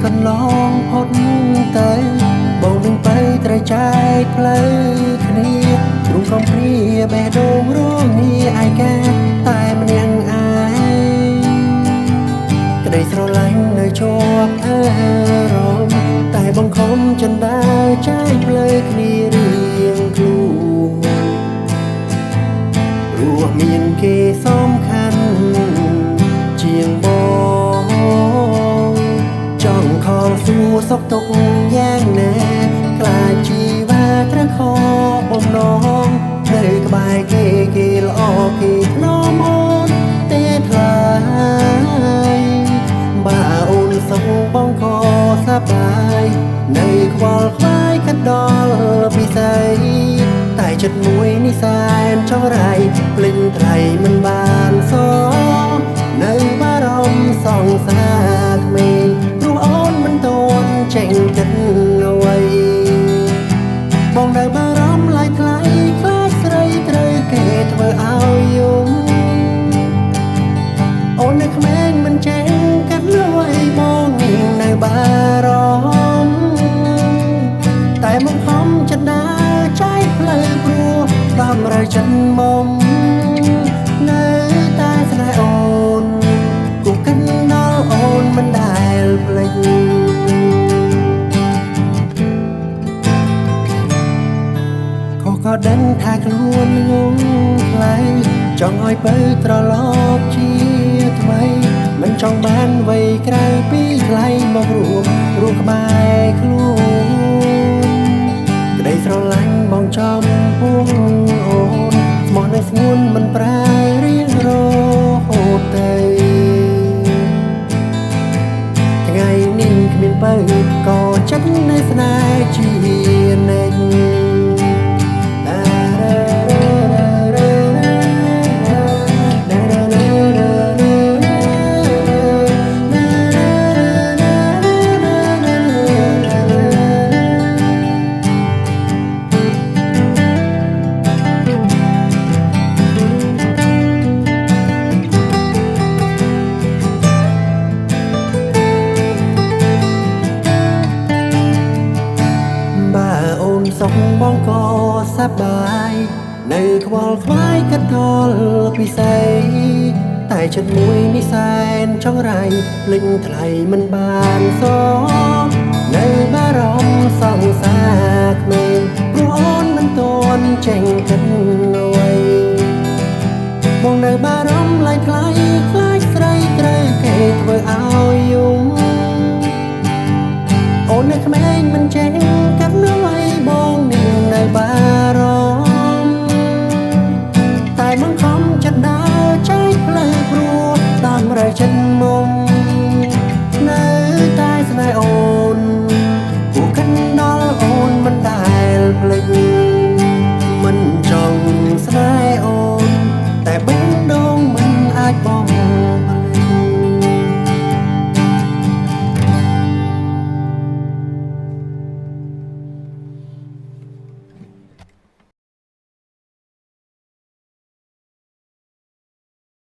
កន្លងផុតទៅបងនឹងទៅត្រូវចែកផ្លូវគ្នាទ្រង់កំព្រាបេះដូងរងាឯកាតែម្នាក់ឯងក្តីស្រឡាញ់នៅជាប់អារម្មណ៍តែបង្ខំចិនដាចែកផ្លូវគ្នារៀងខ្លួនព្រោះមានគេសំខាន់ជាងបងចង់ខលសួរសុខទុក្ខយ៉ាងណាខ្លាចជីវ៉ាត្រូវខកបំណងនៅក្បែរគេគេល្អគេថ្នមអូនទេថ្លៃបើអូនសុខបងក៏សប្បាយនៅខ្វល់ខ្វាយកាត់ដល់ពិស័យតែចិត្តមួយនេះសែនចង្រៃភ្លេចថ្លៃមិនបានសងនៅបារម្ភសង្សារក្មេងព្រោះអូនមិនទាន់ចេញចិត្តអ្វីបងនៅបារម្ភឡាយថ្លៃខ្លាចស្រីត្រូវគេធ្វើឲ្យយំអូននៅក្មេងមិនចេះកាត់លួយបងនាងនៅបារម្ភតែមកខំចិត្តដើរចែកផ្លូវព្រោះតម្រូវចិត្តមុំនៅតែស្នេហ៍អូនគូកិនដល់អូនមិនដែលភ្លេចខុសក៏ដឹងថាខ្លួនងងខ្លៃចង់ឲ្យបើត្រឡប់ជាថ្មីមិនចង់បានអ្វីក្រៅពីថ្លៃមករស់ក្បែរខ្លួនក្តីស្រឡាញ់បងចំពោះអូនស្មោះនៅស្ងួនមិនប្រែរៀងរហូតទៅថ្ងៃនេះគ្មានបើក៏ចិត្តនៅស្នេហ៍ជានិច្ចសុខបងក៏សប្បាយនៅខ្វល់ខ្វាយកាត់ដល់ពិស័យតែចិត្តមួយនេះសែនចង្រៃភ្លេចថ្លៃមិនបានសងនៅបារម្ភសង្សារក្មេងព្រោះអូនមិនទាន់ចេញគិតអ្វីបងនៅបារម្ភឡាយថ្លៃខ្លាចស្រីត្រូវគេធ្វើឲ្យយំអូននៅក្មេងមិនចេះកាត់នៅបងនាងនៅបារម្ភតែមិនខំចិត្តដើរចែកផ្លូវព្រោះតាមរយចិត្តមុំ